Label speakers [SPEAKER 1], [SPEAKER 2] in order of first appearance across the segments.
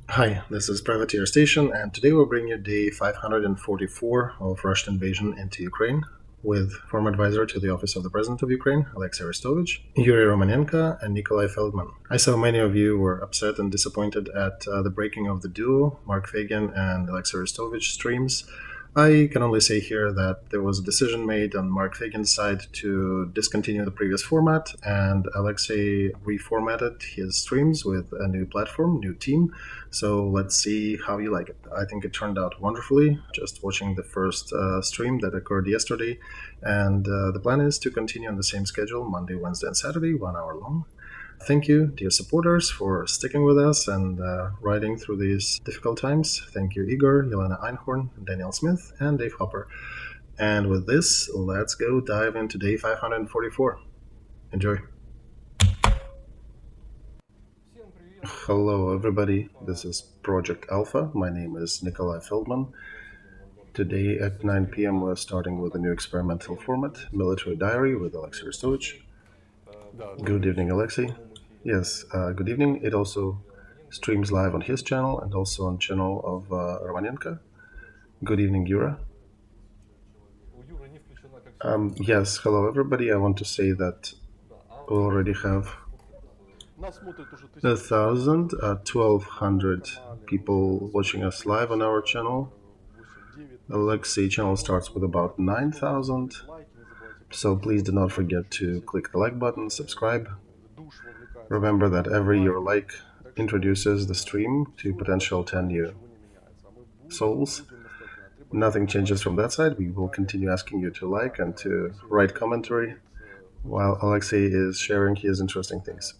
[SPEAKER 1] Hi, this is PrivateerStation, and today we'll bring you day 544 of Russian invasion into Ukraine with former advisor to the Office of the President of Ukraine, Alexei Arestovych, Yuriy Romanenko, and Nikolay Feldman. I saw many of you were upset and disappointed at the breaking of the duo, Mark Fagan and Alexei Arestovych streams. I can only say here that there was a decision made on Mark Fagan's side to discontinue the previous format, and Alexei reformatted his streams with a new platform, new team. So let's see how you like it. I think it turned out wonderfully, just watching the first stream that occurred yesterday. And the plan is to continue on the same schedule Monday, Wednesday, and Saturday, 1 hour long. Thank you, dear supporters, for sticking with us and riding through these difficult times. Thank you, Igor, Yelena Einhorn, Daniel Smith, and Dave Hopper. And with this, let's go dive into day 544. Enjoy. Hello, everybody. This is Project Alpha. My name is Nikolay Feldman. Today at 9 p.m. we're starting with a new experimental format, Military Diary with Olexiy Arestovych. Good evening, Alexei. Yes, good evening. It also streams live on his channel and also on channel of Romanenko. Good evening, Yura. Yes, hello, everybody. I want to say that we already have 1,200 people watching us live on our channel. Alexei channel starts with about 9,000. So please do not forget to click the like button, subscribe. Remember that every your like introduces the stream to potential 10 new souls. Nothing changes from that side. We will continue asking you to like and to write commentary while Alexei is sharing his interesting things.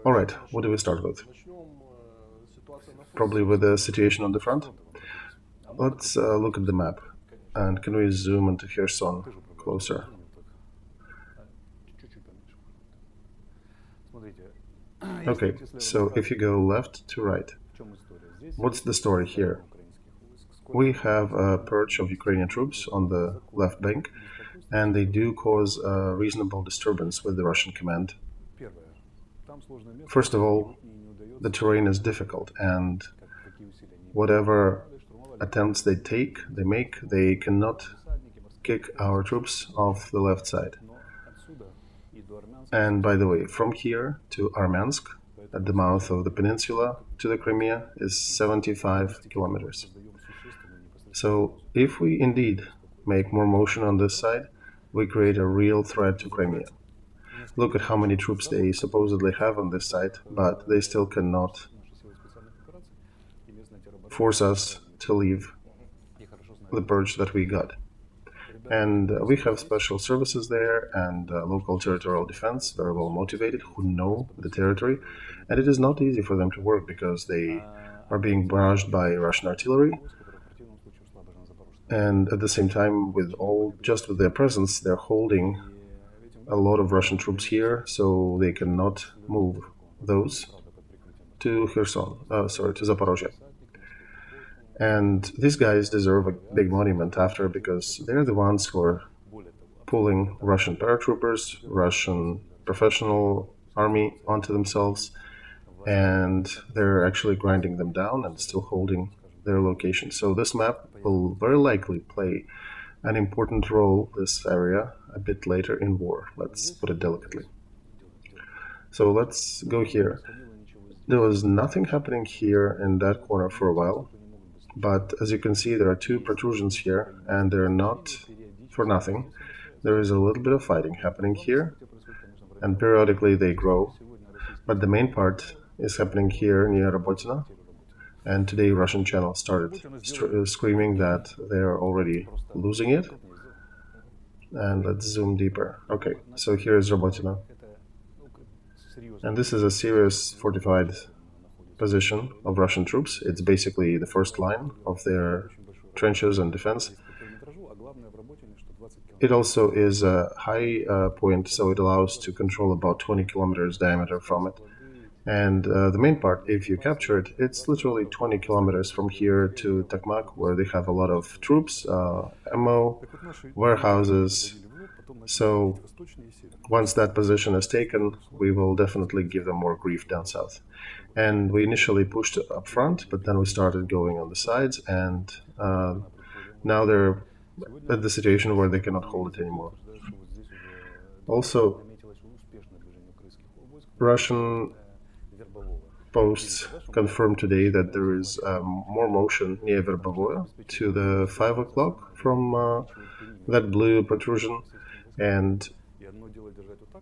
[SPEAKER 1] Alright, what do we start with? Probably with the situation on the front. Let's look at the map. And can we zoom into Kherson closer? Okay, so if you go left to right, what's the story here? We have a purge of Ukrainian troops on the left bank, and they do cause a reasonable disturbance with the Russian command. First of all, the terrain is difficult, and whatever attempts they make, they cannot kick our troops off the left side. And by the way, from here to Armyansk, at the mouth of the peninsula, to the Crimea is 75 kilometers. So if we indeed make more motion on this side, we create a real threat to Crimea. Look at how many troops they supposedly have on this side, but they still cannot force us to leave the purge that we got. And we have special services there and local territorial defense, very well motivated, who know the territory. And it is not easy for them to work because they are being barraged by Russian artillery. And at the same time, just with their presence, they're holding a lot of Russian troops here, so they cannot move those to Kherson, to Zaporozhye. And these guys deserve a big monument after, because they're the ones who are pulling Russian paratroopers, Russian professional army onto themselves, and they're actually grinding them down and still holding their location. So this map will very likely play an important role, this area, a bit later in war, let's put it delicately. So let's go here. There was nothing happening here in that corner for a while, but as you can see, there are two protrusions here, and they're not for nothing. There is a little bit of fighting happening here, and periodically they grow, but the main part is happening here near Robotina. And today Russian channel started screaming that they're already losing it. And let's zoom deeper. Okay, so here is Robotina. And this is a serious fortified position of Russian troops. It's basically the first line of their trenches and defense. It also is a high point, so it allows to control about 20 kilometers diameter from it. And the main part, if you capture it, it's literally 20 kilometers from here to Tokmak, where they have a lot of troops, ammo, warehouses. So once that position is taken, we will definitely give them more grief down south. And we initially pushed up front, but then we started going on the sides, and now they're at the situation where they cannot hold it anymore. Also, Russian posts confirmed today that there is more motion near Verbovoye to the 5 o'clock from that blue protrusion, and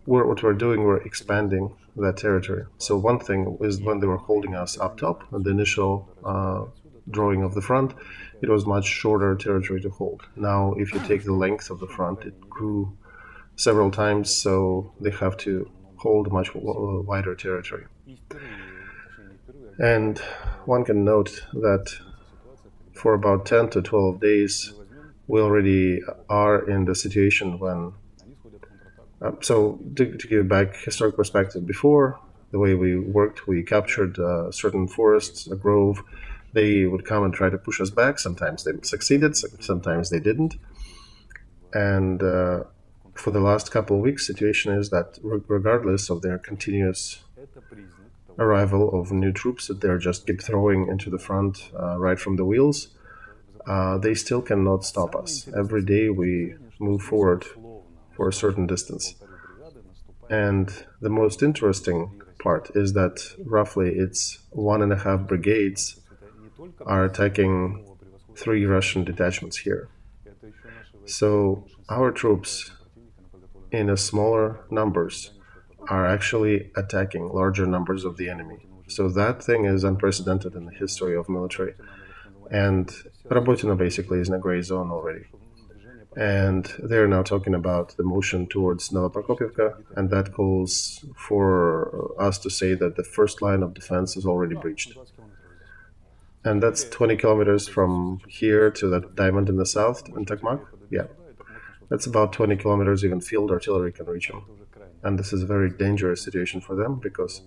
[SPEAKER 1] what we're doing, we're expanding that territory. So one thing is when they were holding us up top, at the initial drawing of the front, it was much shorter territory to hold. Now, if you take the length of the front, it grew several times, so they have to hold much wider territory. And one can note that for about 10 to 12 days, we already are in the situation when so to give back historic perspective, before, the way we worked, we captured certain forests, a grove. They would come and try to push us back. Sometimes they succeeded, sometimes they didn't. And for the last couple of weeks, situation is that regardless of their continuous arrival of new troops that they're just keep throwing into the front right from the wheels, they still cannot stop us. Every day we move forward for a certain distance. And the most interesting part is that roughly it's 1.5 brigades are attacking 3 Russian detachments here. So our troops in a smaller numbers are actually attacking larger numbers of the enemy. So that thing is unprecedented in the history of military. And Rabotina basically is in a gray zone already. And they're now talking about the motion towards Novoprokopivka, and that calls for us to say that the first line of defense is already breached. And that's 20 kilometers from here to that diamond in the south, in Takmak. Yeah, that's about 20 kilometers, even field artillery can reach them. And this is a very dangerous situation for them, because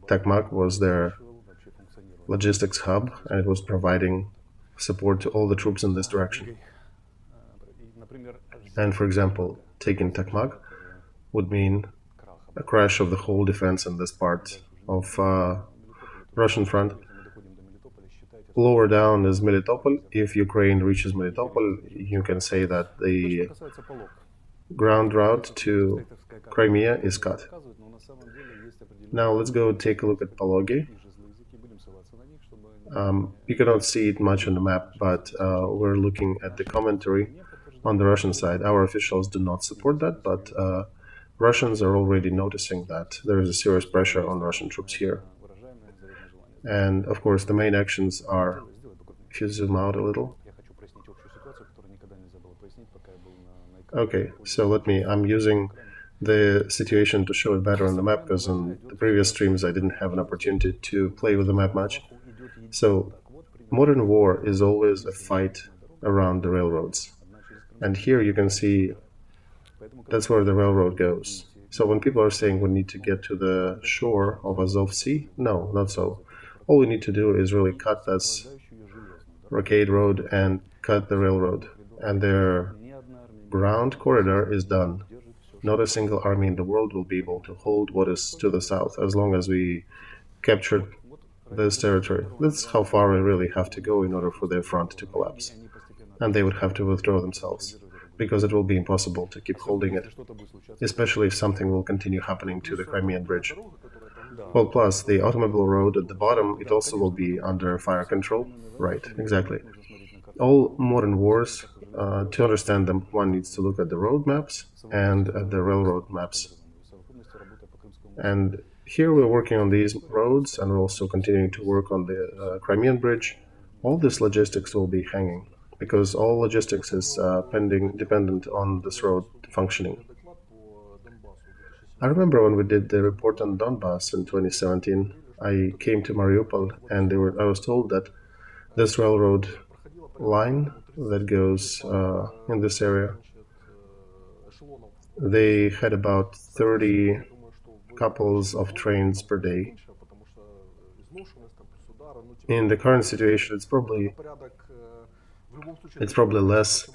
[SPEAKER 1] Takmak was their logistics hub, and it was providing support to all the troops in this direction. And for example, taking Takmak would mean a crash of the whole defense in this part of Russian front. Lower down is Melitopol. If Ukraine reaches Melitopol, you can say that the ground route to Crimea is cut. Now let's go take a look at Pologi. You cannot see it much on the map, but we're looking at the commentary on the Russian side. Our officials do not support that, but Russians are already noticing that there is a serious pressure on Russian troops here. And of course, the main actions are, if you zoom out a little. Okay, so I'm using the situation to show it better on the map, because on the previous streams I didn't have an opportunity to play with the map much. So modern war is always a fight around the railroads. And here you can see that's where the railroad goes. So when people are saying we need to get to the shore of Azov Sea, no, not so. All we need to do is really cut this Rockade Road and cut the railroad. And their ground corridor is done. Not a single army in the world will be able to hold what is to the south as long as we capture this territory. That's how far we really have to go in order for their front to collapse. And they would have to withdraw themselves, because it will be impossible to keep holding it, especially if something will continue happening to the Crimean Bridge. Well, plus, the automobile road at the bottom, it also will be under fire control. Right, exactly. All modern wars, to understand them, one needs to look at the road maps and at the railroad maps. And here we're working on these roads, and we're also continuing to work on the Crimean Bridge. All this logistics will be hanging, because all logistics is dependent on this road functioning. I remember when we did the report on Donbass in 2017, I came to Mariupol, and I was told that this railroad line that goes in this area, they had about 30 couples of trains per day. In the current situation, it's probably less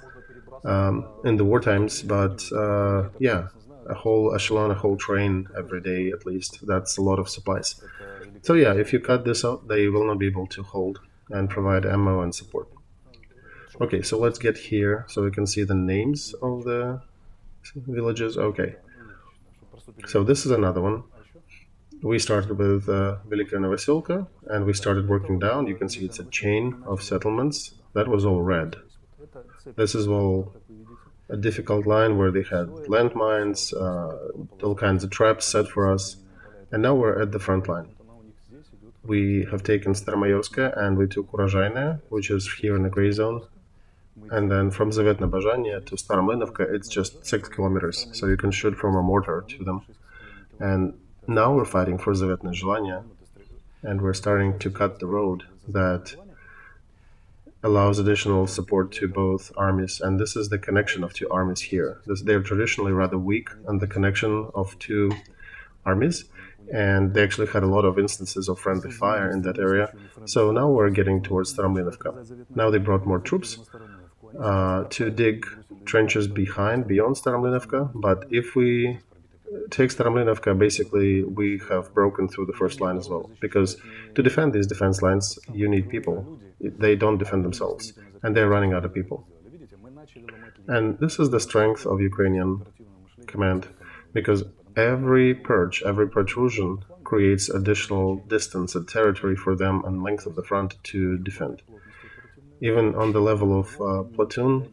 [SPEAKER 1] in the war times, but yeah, a whole echelon, a whole train every day at least. That's a lot of supplies. So yeah, if you cut this out, they will not be able to hold and provide ammo and support. Okay, so let's get here so we can see the names of the villages. Okay, so this is another one. We started with Velika Novoselka, and we started working down. You can see it's a chain of settlements. That was all red. This is all a difficult line where they had landmines, all kinds of traps set for us. And now we're at the front line. We have taken Staromayorska and we took Urozhaine, which is here in the gray zone. And then from Zavetna Bazhanya to Staromlinovka, it's just 6 kilometers. So you can shoot from a mortar to them. And now we're fighting for Zavetna Zhelanya, and we're starting to cut the road that allows additional support to both armies. And this is the connection of two armies here. They're traditionally rather weak on the connection of two armies, and they actually had a lot of instances of friendly fire in that area. So now we're getting towards Staromlinovka. Now they brought more troops to dig trenches beyond Staromlinovka, but if we take Staromlinovka, basically we have broken through the first line as well, because to defend these defense lines you need people. They don't defend themselves, and they're running out of people. And this is the strength of Ukrainian command, because every protrusion creates additional distance and territory for them and length of the front to defend. Even on the level of platoon,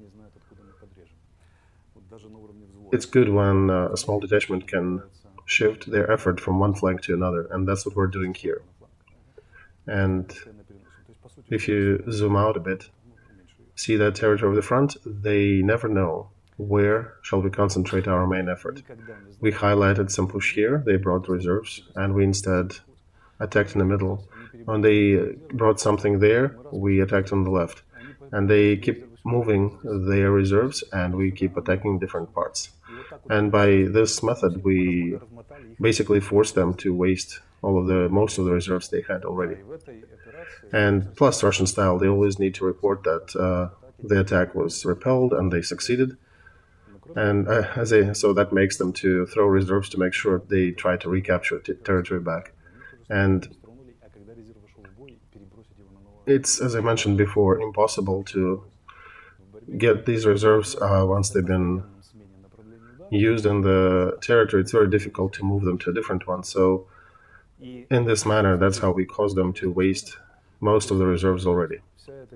[SPEAKER 1] it's good when a small detachment can shift their effort from one flank to another, and that's what we're doing here. And if you zoom out a bit, see that territory of the front, they never know where shall we concentrate our main effort. We highlighted some push here, they brought reserves, and we instead attacked in the middle. When they brought something there, we attacked on the left. And they keep moving their reserves, and we keep attacking different parts. And by this method, we basically forced them to waste most of the reserves they had already. And plus Russian style, they always need to report that the attack was repelled and they succeeded. And so that makes them to throw reserves to make sure they try to recapture territory back. And it's, as I mentioned before, impossible to get these reserves once they've been used in the territory. It's very difficult to move them to a different one. So in this manner, that's how we cause them to waste most of the reserves already.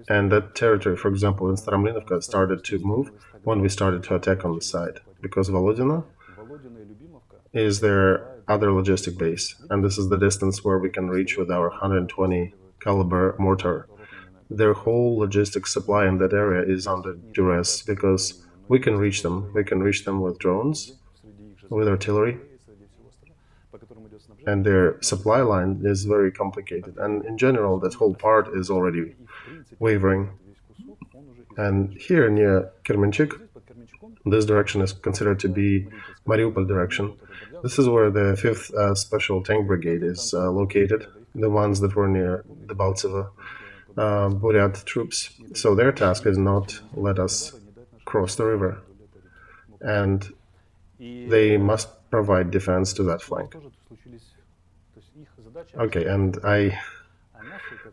[SPEAKER 1] And that territory, for example, in Staromlinovka, started to move when we started to attack on the side, because Volodino is their other logistic base, and this is the distance where we can reach with our 120 caliber mortar. Their whole logistics supply in that area is under duress, because we can reach them. We can reach them with drones, with artillery, and their supply line is very complicated. And in general, that whole part is already wavering. And here near Kermenchik, this direction is considered to be Mariupol direction. This is where the 5th Special Tank Brigade is located, the ones that were near the Baltsevo Buryat troops. So their task is not let us cross the river, and they must provide defense to that flank. Okay, and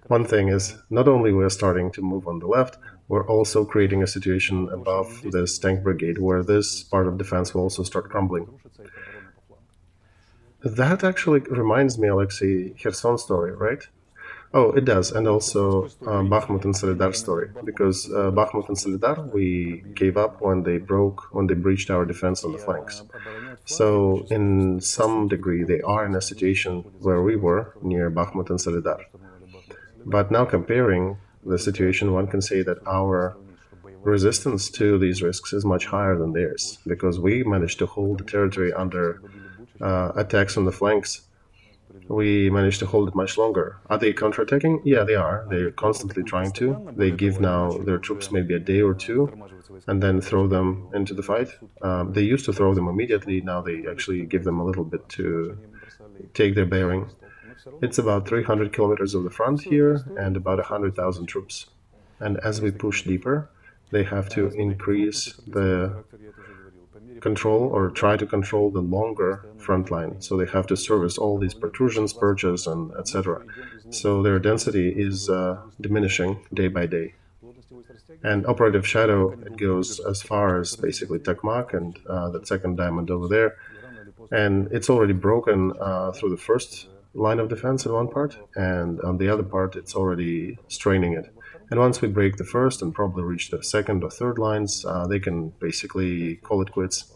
[SPEAKER 1] one thing is, not only we're starting to move on the left, we're also creating a situation above this tank brigade where this part of defense will also start crumbling. That actually reminds me, Olexiy, Kherson story, right? Oh, it does, and also Bakhmut and Solidar story, because Bakhmut and Solidar we gave up when they breached our defense on the flanks. So in some degree they are in a situation where we were near Bakhmut and Solidar. But now comparing the situation, one can say that our resistance to these risks is much higher than theirs, because we managed to hold the territory under attacks on the flanks. We managed to hold it much longer. Are they counterattacking? Yeah, they are. They're constantly trying to. They give now their troops maybe a day or two and then throw them into the fight. They used to throw them immediately. Now they actually give them a little bit to take their bearing. It's about 300 kilometers of the front here and about 100,000 troops. And as we push deeper, they have to increase the control or try to control the longer front line. So they have to service all these protrusions, purges, and etc. So their density is diminishing day by day. And operative shadow, it goes as far as basically Tokmak and that second diamond over there. And it's already broken through the first line of defense in one part, and on the other part it's already straining it. And once we break the first and probably reach the second or third lines, they can basically call it quits.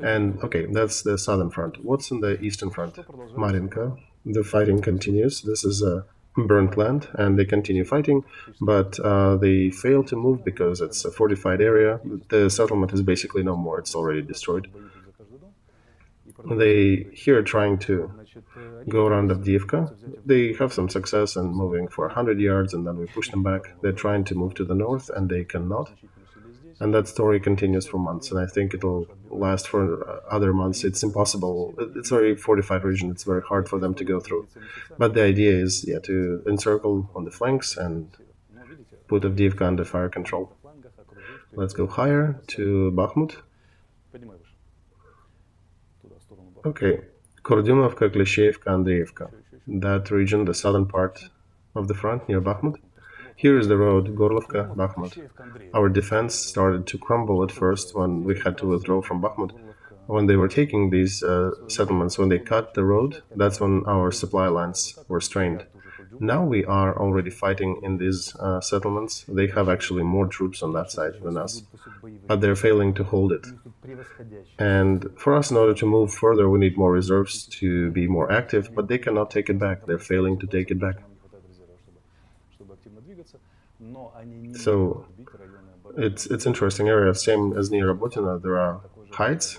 [SPEAKER 1] And okay, that's the southern front. What's in the eastern front? Marinka. The fighting continues. This is a burnt land, and they continue fighting, but they fail to move because it's a fortified area. The settlement is basically no more. It's already destroyed. They here trying to go around Avdiivka. They have some success in moving for 100 yards, and then we push them back. They're trying to move to the north, and they cannot. And that story continues for months, and I think it'll last for other months. It's impossible. It's a very fortified region. It's very hard for them to go through. But the idea is, yeah, to encircle on the flanks and put Avdiivka under fire control. Let's go higher to Bakhmut. Okay, Kordyumovka, Klishevka, Andreevka. That region, the southern part of the front near Bakhmut. Here is the road, Gorlovka, Bakhmut. Our defense started to crumble at first when we had to withdraw from Bakhmut. When they were taking these settlements, when they cut the road, that's when our supply lines were strained. Now we are already fighting in these settlements. They have actually more troops on that side than us, but they're failing to hold it. And for us, in order to move further, we need more reserves to be more active, but they cannot take it back. They're failing to take it back. So it's interesting area. Same as near Robotina, there are heights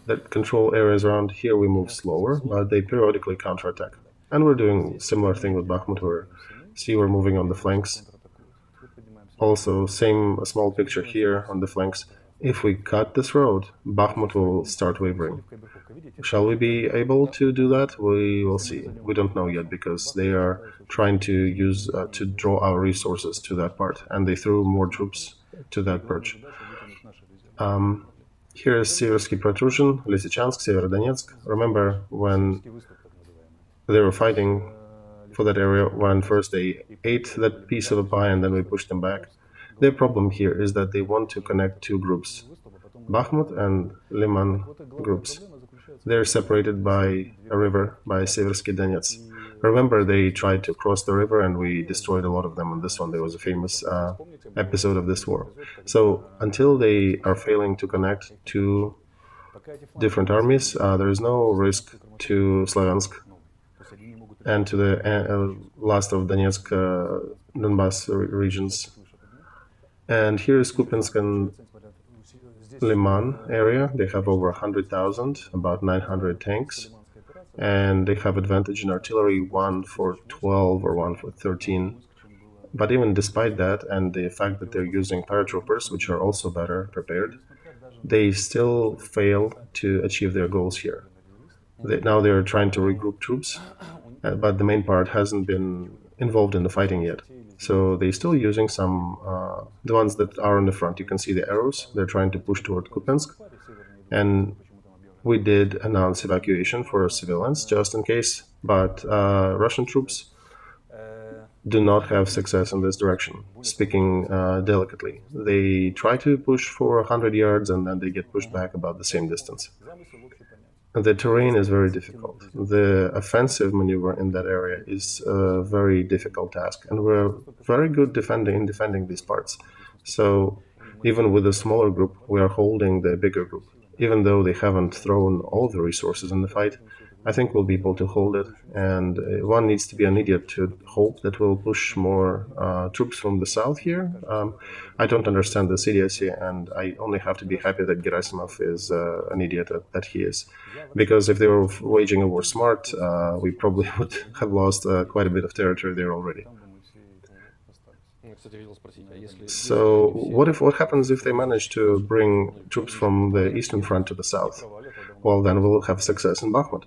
[SPEAKER 1] that control areas around. Here we move slower, but they periodically counterattack. And we're doing similar thing with Bakhmut, where see we're moving on the flanks. Also, same small picture here on the flanks. If we cut this road, Bakhmut will start wavering. Shall we be able to do that? We will see. We don't know yet because they are trying to use to draw our resources to that part, and they threw more troops to that perch. Here is Seversky Protrusion, Lysychansk, Severodonetsk. Remember when they were fighting for that area, when first they ate that piece of a pie and then we pushed them back. Their problem here is that they want to connect two groups, Bakhmut and Liman groups. They're separated by a river, by Seversky Donets. Remember, they tried to cross the river and we destroyed a lot of them on this one. There was a famous episode of this war. So until they are failing to connect two different armies, there is no risk to Slaviansk and to the last of Donetsk, Donbass regions. And here is Kupinsk and Liman area. They have over 100,000, about 900 tanks, and they have advantage in artillery, 1 for 12 or 1 for 13. But even despite that, and the fact that they're using paratroopers, which are also better prepared, they still fail to achieve their goals here. Now they're trying to regroup troops, but the main part hasn't been involved in the fighting yet. So they're still using some, the ones that are on the front, you can see the arrows, they're trying to push toward Kupiansk. And we did announce evacuation for civilians, just in case, but Russian troops do not have success in this direction, speaking delicately. They try to push for 100 yards and then they get pushed back about the same distance. The terrain is very difficult. The offensive maneuver in that area is a very difficult task, and we're very good defending these parts. So even with a smaller group, we are holding the bigger group. Even though they haven't thrown all the resources in the fight, I think we'll be able to hold it, and one needs to be an idiot to hope that we'll push more troops from the south here. I don't understand this idiocy, and I only have to be happy that Gerasimov is an idiot that he is. Because if they were waging a war smart, we probably would have lost quite a bit of territory there already. So what happens if they manage to bring troops from the eastern front to the south? Well, then we'll have success in Bakhmut.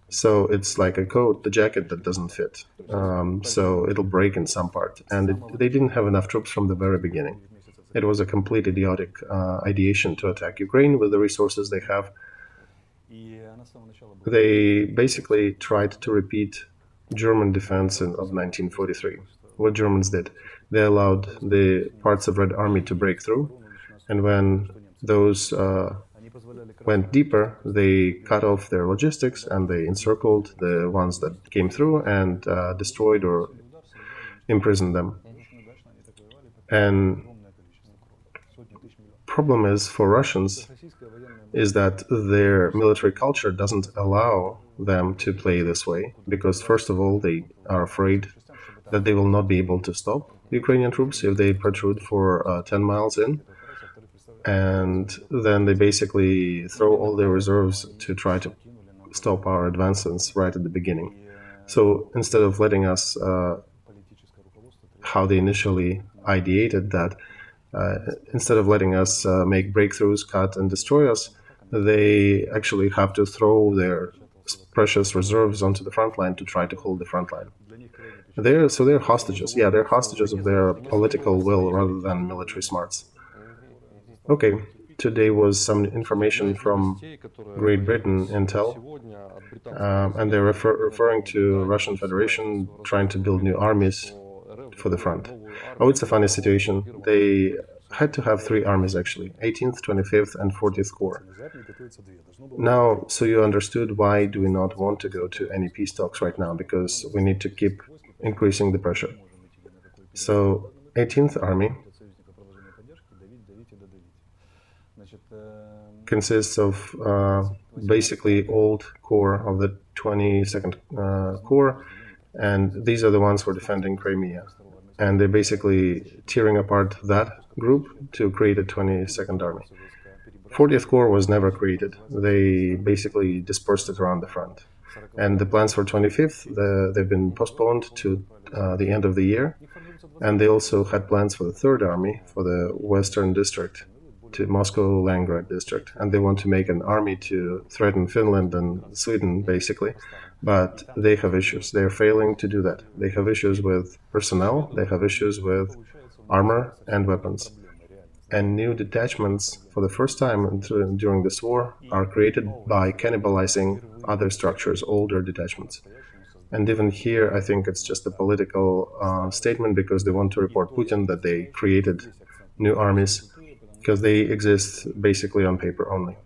[SPEAKER 1] So it's like a coat, the jacket that doesn't fit. So it'll break in some part. And they didn't have enough troops from the very beginning. It was a complete idiotic ideation to attack Ukraine with the resources they have. They basically tried to repeat German defense of 1943. What Germans did, they allowed the parts of Red Army to break through, and when those went deeper, they cut off their logistics and they encircled the ones that came through and destroyed or imprisoned them. And problem is for Russians is that their military culture doesn't allow them to play this way, because first of all, they are afraid that they will not be able to stop Ukrainian troops if they protrude for 10 miles in. And then they basically throw all their reserves to try to stop our advances right at the beginning. So instead of letting us, how they initially ideated that, instead of letting us make breakthroughs, cut and destroy us, they actually have to throw their precious reserves onto the front line to try to hold the front line. They're hostages. Yeah, they're hostages of their political will rather than military smarts. Okay, today was some information from Great Britain, Intel, and they're referring to Russian Federation trying to build new armies for the front. Oh, it's a funny situation. They had to have 3 armies actually, 18th, 25th, and 40th Corps. Now, so you understood why do we not want to go to any peace talks right now, because we need to keep increasing the pressure. So, 18th Army consists of basically old corps of the 22nd Corps, and these are the ones who are defending Crimea. And they're basically tearing apart that group to create a 22nd Army. 40th Corps was never created. They basically dispersed it around the front. And the plans for 25th, they've been postponed to the end of the year. And they also had plans for the 3rd Army, for the Western District, to Moscow-Leningrad district, and they want to make an army to threaten Finland and Sweden, basically. But they have issues. They're failing to do that. They have issues with personnel, they have issues with armor and weapons. And new detachments, for the first time during this war, are created by cannibalizing other structures, older detachments. And even here, I think it's just a political statement, because they want to report Putin that they created new armies, because they exist basically on paper only.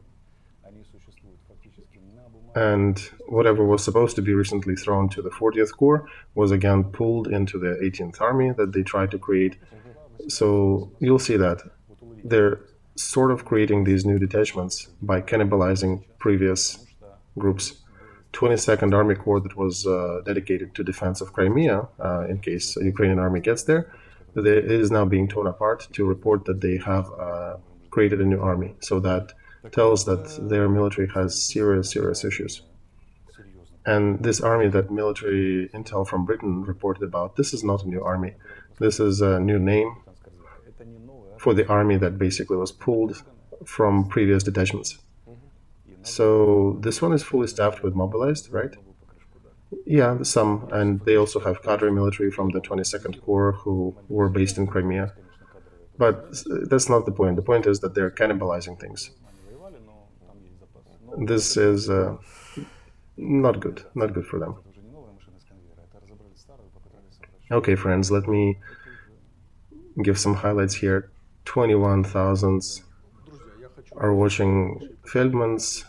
[SPEAKER 1] And whatever was supposed to be recently thrown to the 40th Corps was again pulled into the 18th Army that they tried to create. So you'll see that they're sort of creating these new detachments by cannibalizing previous groups. 22nd Army Corps that was dedicated to defense of Crimea, in case a Ukrainian army gets there, it is now being torn apart to report that they have created a new army. So that tells that their military has serious issues. And this army that military intel from Britain reported about, this is not a new army. This is a new name for the army that basically was pulled from previous detachments. So this one is fully staffed with mobilized, right? Yeah, some, and they also have cadre military from the 22nd Corps who were based in Crimea. But that's not the point. The point is that they're cannibalizing things. This is not good for them. Okay, friends, let me give some highlights here. 21,000 are watching Feldman's,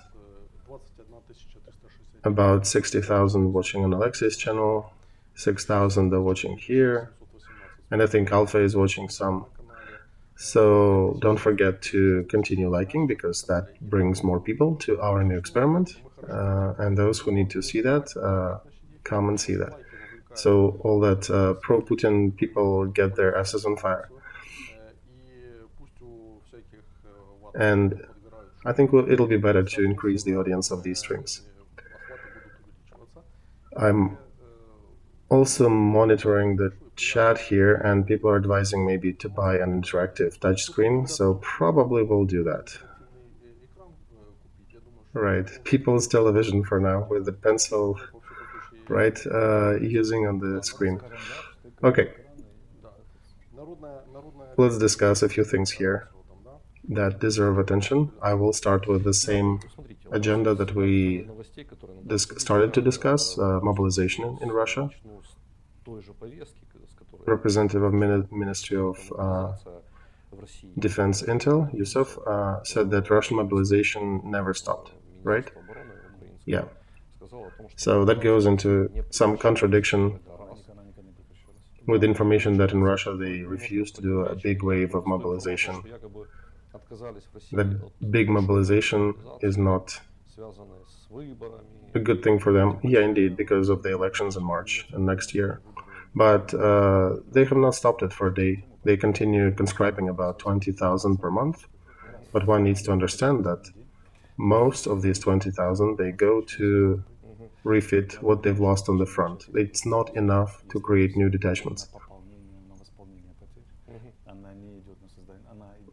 [SPEAKER 1] about 60,000 watching on Alexei's channel, 6,000 are watching here, and I think Alpha is watching some. So don't forget to continue liking, because that brings more people to our new experiment, and those who need to see that, come and see that. So all that pro-Putin people get their asses on fire. And I think it'll be better to increase the audience of these streams. I'm also monitoring the chat here, and people are advising maybe to buy an interactive touchscreen, so probably we'll do that. Right, people's television for now, with the pencil, right, using on the screen. Okay. let's discuss a few things here that deserve attention. I will start with the same agenda that we started to discuss, mobilization in Russia. Representative of Ministry of Defense Intel, Yusuf, said that Russian mobilization never stopped, right? Yeah. So that goes into some contradiction with information that in Russia they refuse to do a big wave of mobilization. That big mobilization is not a good thing for them. Yeah, indeed, because of the elections in March and next year. But they have not stopped it for a day. They continue conscribing about 20,000 per month. But one needs to understand that most of these 20,000, they go to refit what they've lost on the front. It's not enough to create new detachments.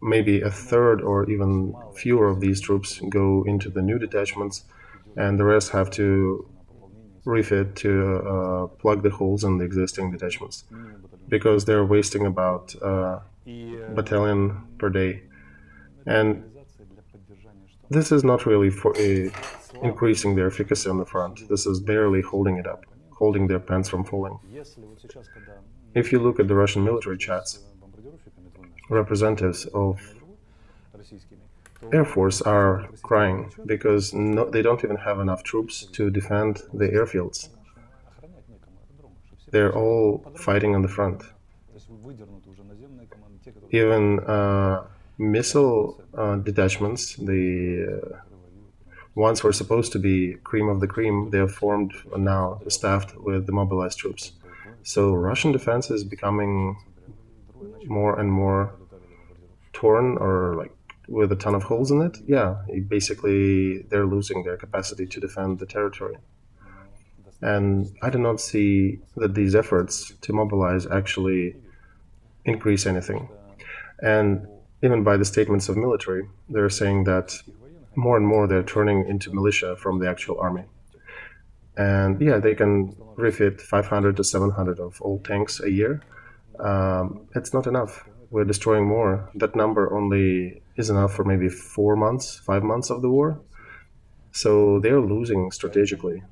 [SPEAKER 1] Maybe a third or even fewer of these troops go into the new detachments, and the rest have to refit to plug the holes in the existing detachments, because they're wasting about a battalion per day. And this is not really for increasing their efficacy on the front. This is barely holding it up, holding their pants from falling. If you look at the Russian military chats, representatives of Air Force are crying because they don't even have enough troops to defend the airfields. They're all fighting on the front. Even missile detachments, the ones who are supposed to be cream of the cream, they are formed now, staffed with the mobilized troops. So Russian defense is becoming more and more torn, or like with a ton of holes in it. Yeah, basically they're losing their capacity to defend the territory. And I do not see that these efforts to mobilize actually increase anything. And even by the statements of military, they're saying that more and more they're turning into militia from the actual army. And yeah, they can refit 500 to 700 of old tanks a year. It's not enough. We're destroying more. That number only is enough for maybe 4 months, 5 months of the war. So they're losing strategically.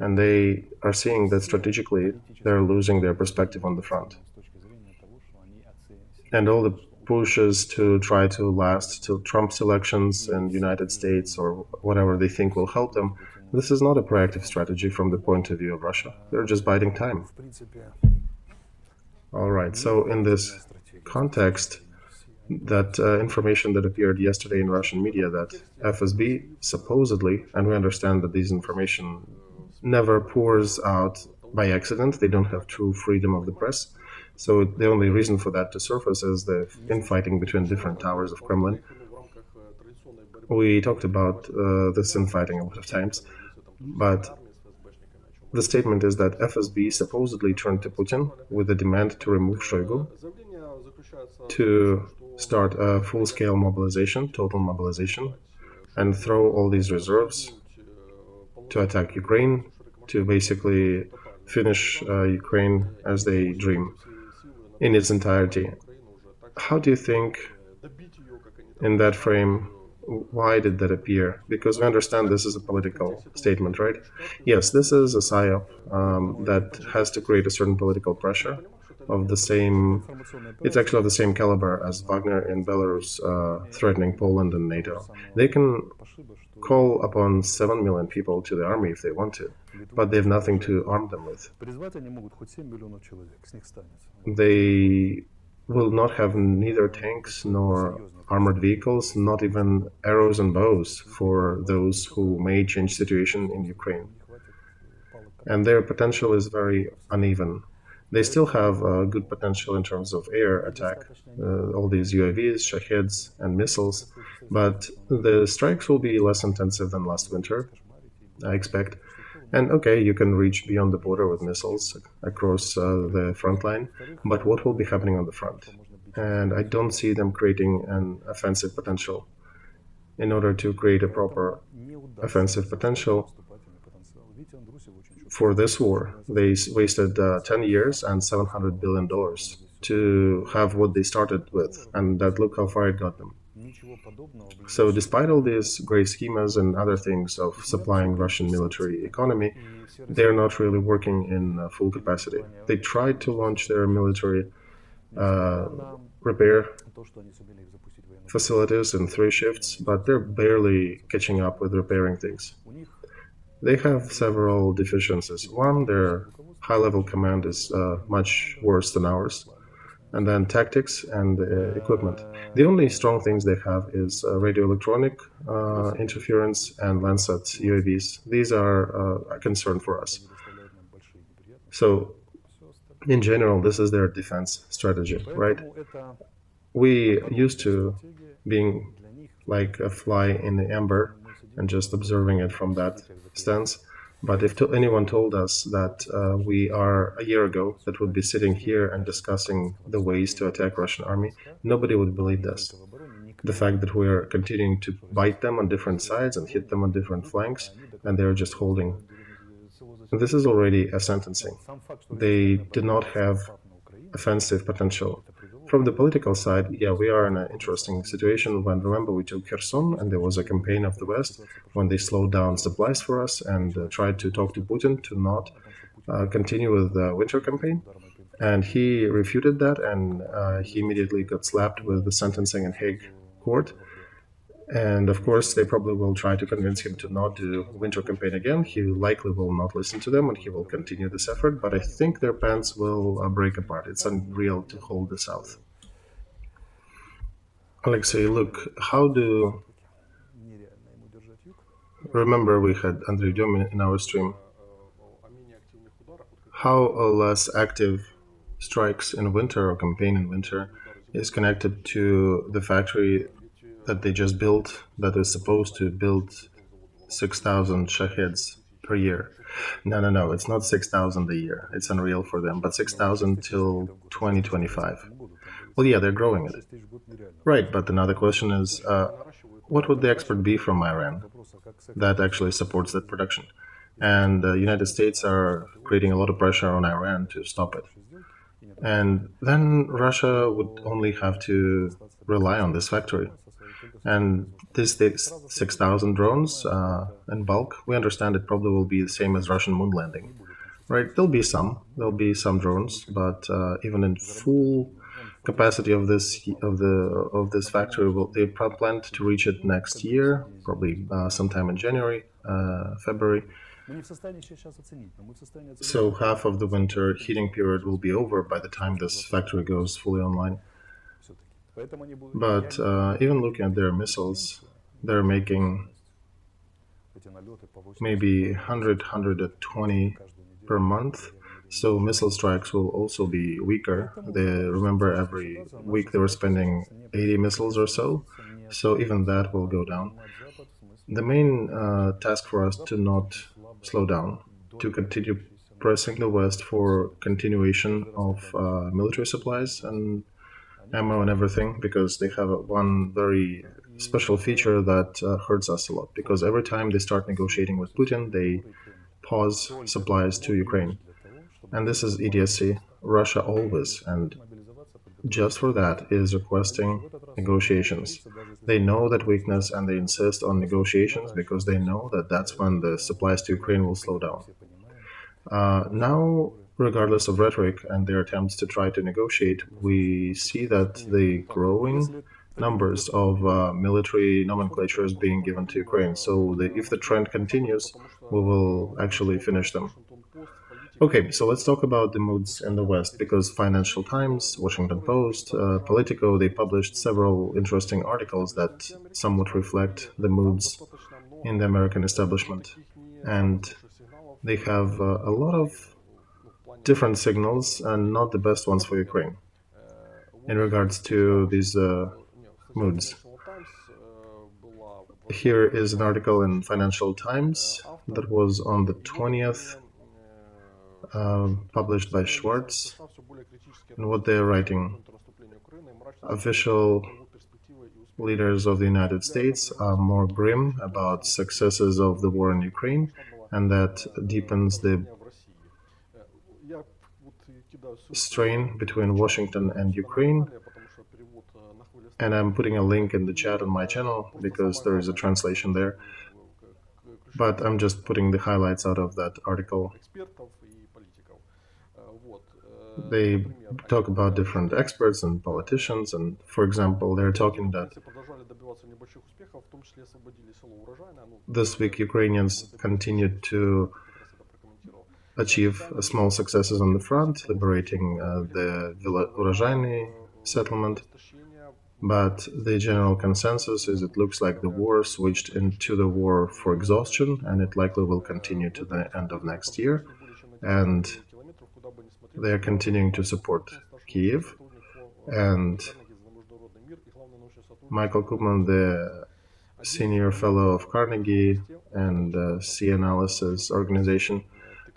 [SPEAKER 1] And they are seeing that strategically they're losing their perspective on the front. And all the pushes to try to last till Trump's elections in the United States or whatever they think will help them, this is not a proactive strategy from the point of view of Russia. They're just biding time. All right, so in this context, that information that appeared yesterday in Russian media that FSB supposedly, and we understand that this information never pours out by accident, they don't have true freedom of the press. So the only reason for that to surface is the infighting between different towers of Kremlin. We talked about this infighting a lot of times, but the statement is that FSB supposedly turned to Putin with a demand to remove Shoigu, to start a full-scale mobilization, total mobilization, and throw all these reserves to attack Ukraine, to basically finish Ukraine as they dream in its entirety. How do you think, in that frame, why did that appear? Because we understand this is a political statement, right? Yes, this is a PSYOP that has to create a certain political pressure of the same, it's actually of the same caliber as Wagner in Belarus threatening Poland and NATO. They can call upon 7 million people to the army if they want to, but they have nothing to arm them with. They will not have neither tanks nor armored vehicles, not even arrows and bows for those who may change situation in Ukraine. And their potential is very uneven. They still have good potential in terms of air attack, all these UAVs, Shaheds, and missiles, but the strikes will be less intensive than last winter, I expect. And okay, you can reach beyond the border with missiles across the front line, but what will be happening on the front? And I don't see them creating an offensive potential. In order to create a proper offensive potential for this war, they wasted 10 years and $700 billion to have what they started with, and that look how far it got them. So despite all these great schemas and other things of supplying Russian military economy, they're not really working in full capacity. They tried to launch their military uh, repair facilities in 3 shifts, but they're barely catching up with repairing things. They have several deficiencies. One, their high-level command is much worse than ours, and then tactics and equipment. The only strong things they have is radio electronic interference and Landsat UAVs. These are a concern for us. So, in general, this is their defense strategy, right? We used to being like a fly in the amber and just observing it from that stance. But if anyone told us that we are a year ago that would be sitting here and discussing the ways to attack Russian army, nobody would believe this. The fact that we are continuing to bite them on different sides and hit them on different flanks, and they're just holding. This is already a sentencing. They did not have offensive potential. From the political side, yeah, we are in an interesting situation when, remember, we took Kherson and there was a campaign of the West when they slowed down supplies for us and tried to talk to Putin to not continue with the winter campaign. And he refuted that, and he immediately got slapped with the sentencing in Hague court. And of course, they probably will try to convince him to not do winter campaign again. He likely will not listen to them, and he will continue this effort. But I think their plans will break apart. It's unreal to hold the South. Alexei, look, how do... Remember, we had Andrei Dyomin in our stream. How less active strikes in winter or campaign in winter is connected to the factory that they just built that is supposed to build 6,000 Shaheds per year. No, it's not 6,000 a year. It's unreal for them, but 6,000 till 2025. Well, yeah, they're growing it. Right, but another question is, what would the export be from Iran that actually supports that production? And the United States are creating a lot of pressure on Iran to stop it. And then Russia would only have to rely on this factory. And this 6,000 drones in bulk, we understand it probably will be the same as Russian moon landing, right? There'll be some drones, but even in full capacity of this factory, they plan to reach it next year, probably sometime in January, February. So half of the winter heating period will be over by the time this factory goes fully online. But even looking at their missiles, they're making maybe 100, 120 per month. So missile strikes will also be weaker. Remember, every week they were spending 80 missiles or so. So even that will go down. The main task for us to not slow down, to continue pressing the West for continuation of military supplies and ammo and everything, because they have one very special feature that hurts us a lot, because every time they start negotiating with Putin, they pause supplies to Ukraine. And this is idiocy. Russia always, and just for that, is requesting negotiations. They know that weakness and they insist on negotiations because they know that that's when the supplies to Ukraine will slow down. Now, regardless of rhetoric and their attempts to try to negotiate, we see that the growing numbers of military nomenclatures being given to Ukraine. So if the trend continues, we will actually finish them. Okay, so let's talk about the moods in the West, because Financial Times, Washington Post, Politico, they published several interesting articles that somewhat reflect the moods in the American establishment. And they have a lot of different signals and not the best ones for Ukraine in regards to these moods. Here is an article in Financial Times that was on the 20th, published by Schwartz, and what they're writing. Official leaders of the United States are more grim about successes of the war in Ukraine, and that deepens the strain between Washington and Ukraine. And I'm putting a link in the chat on my channel because there is a translation there. But I'm just putting the highlights out of that article. They talk about different experts and politicians, and for example, they're talking that this week Ukrainians continued to achieve small successes on the front, liberating the Urozhainy settlement. But the general consensus is it looks like the war switched into the war for exhaustion, and it likely will continue to the end of next year. And they are continuing to support Kiev. And Michael Koopman, the senior fellow of Carnegie and Sea Analysis Organization,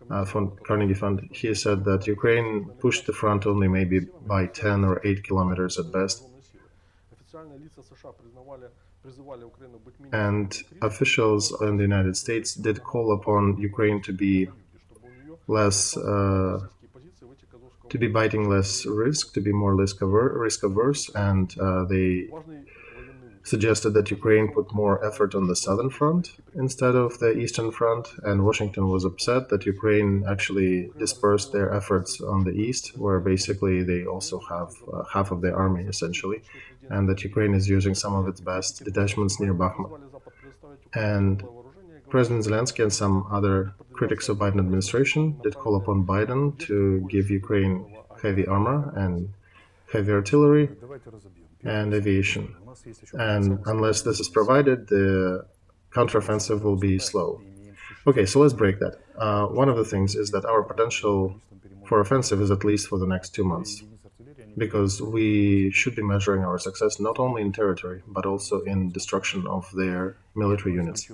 [SPEAKER 1] Carnegie Fund, he said that Ukraine pushed the front only maybe by 10 or 8 kilometers at best. And officials in the United States did call upon Ukraine to be less, to be biting less risk, to be more risk averse, and they suggested that Ukraine put more effort on the southern front instead of the eastern front, and Washington was upset that Ukraine actually dispersed their efforts on the east, where basically they also have half of their army, essentially, and that Ukraine is using some of its best detachments near Bakhmut. And President Zelensky and some other critics of Biden administration did call upon Biden to give Ukraine heavy armor and heavy artillery and aviation. And unless this is provided, the counteroffensive will be slow. Okay, so let's break that. One of the things is that our potential for offensive is at least for the next 2 months, because we should be measuring our success not only in territory, but also in destruction of their military units.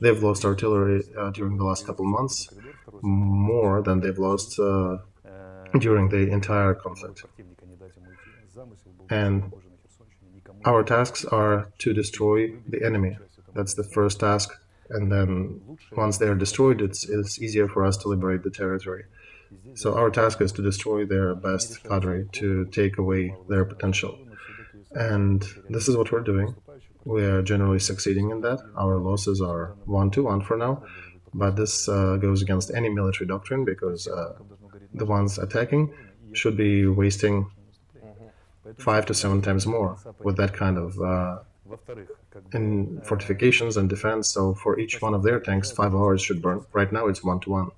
[SPEAKER 1] They've lost artillery during the last couple of months, more than they've lost during the entire conflict. And our tasks are to destroy the enemy. That's the first task. And then once they are destroyed, it's easier for us to liberate the territory. So our task is to destroy their best cadre, to take away their potential. And this is what we're doing. We are generally succeeding in that. Our losses are 1-1 for now. But this goes against any military doctrine, because the ones attacking should be wasting 5 to 7 times more with that kind of in fortifications and defense. So for each one of their tanks, 5 hours should burn. Right now it's 1-1.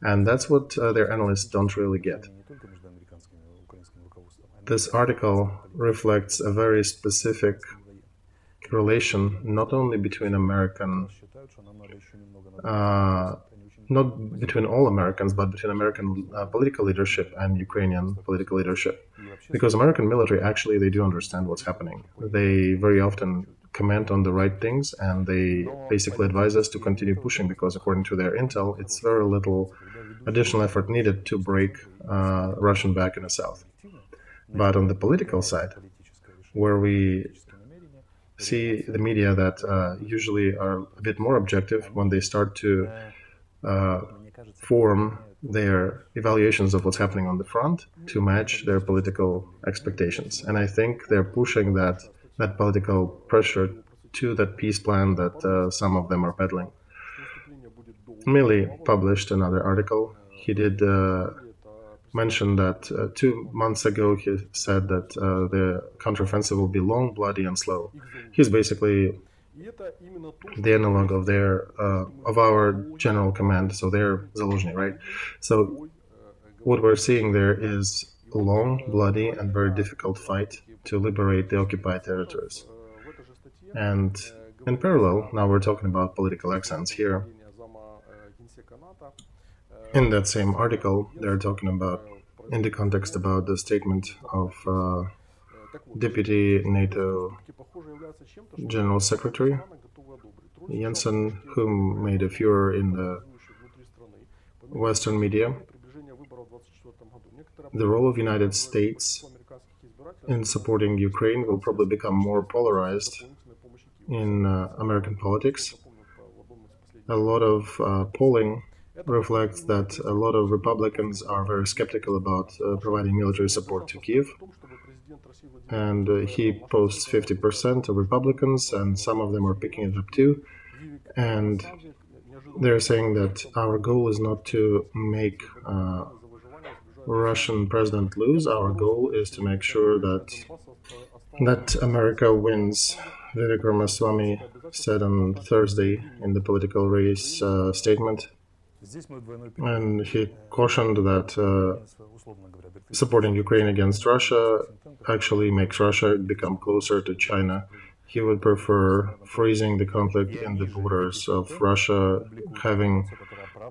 [SPEAKER 1] And that's what their analysts don't really get. This article reflects a very specific relation, not only between not between all Americans, but between American political leadership and Ukrainian political leadership. Because American military, actually, they do understand what's happening. They very often comment on the right things, and they basically advise us to continue pushing, because according to their intel, it's very little additional effort needed to break Russian back in the south. But on the political side, where we see the media that usually are a bit more objective when they start to form their evaluations of what's happening on the front to match their political expectations. And I think they're pushing that political pressure to that peace plan that some of them are peddling. Milley published another article. He did mention that 2 months ago he said that the counteroffensive will be long, bloody, and slow. He's basically the analog of our general command, so they're Zaluzhny, right? So what we're seeing there is a long, bloody, and very difficult fight to liberate the occupied territories. And in parallel, now we're talking about political accents here. In that same article, they're talking about, in the context about the statement of Deputy NATO General Secretary Jensen, who made a furor in the Western media. The role of United States in supporting Ukraine will probably become more polarized in American politics. A lot of polling reflects that a lot of Republicans are very skeptical about providing military support to Kiev. And he posts 50% of Republicans, and some of them are picking it up too. And they're saying that our goal is not to make Russian president lose. Our goal is to make sure that America wins. Vivek Ramaswamy said on Thursday in the political race statement, and he cautioned that supporting Ukraine against Russia actually makes Russia become closer to China. He would prefer freezing the conflict in the borders of Russia, having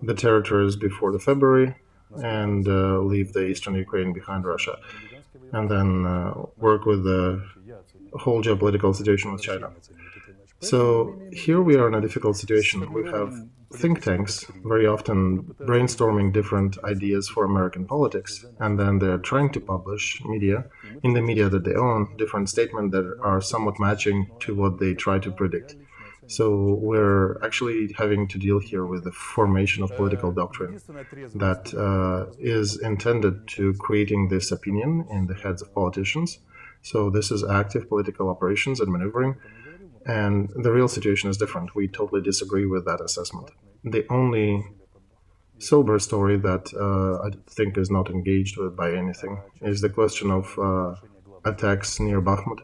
[SPEAKER 1] the territories before the February, and leave the eastern Ukraine behind Russia, and then work with the whole geopolitical situation with China. So here we are in a difficult situation. We have think tanks very often brainstorming different ideas for American politics, and then they're trying to publish in the media that they own, different statements that are somewhat matching to what they try to predict. So we're actually having to deal here with the formation of political doctrine that is intended to creating this opinion in the heads of politicians. So this is active political operations and maneuvering. And the real situation is different. We totally disagree with that assessment. The only sober story that I think is not engaged with by anything is the question of attacks near Bakhmut.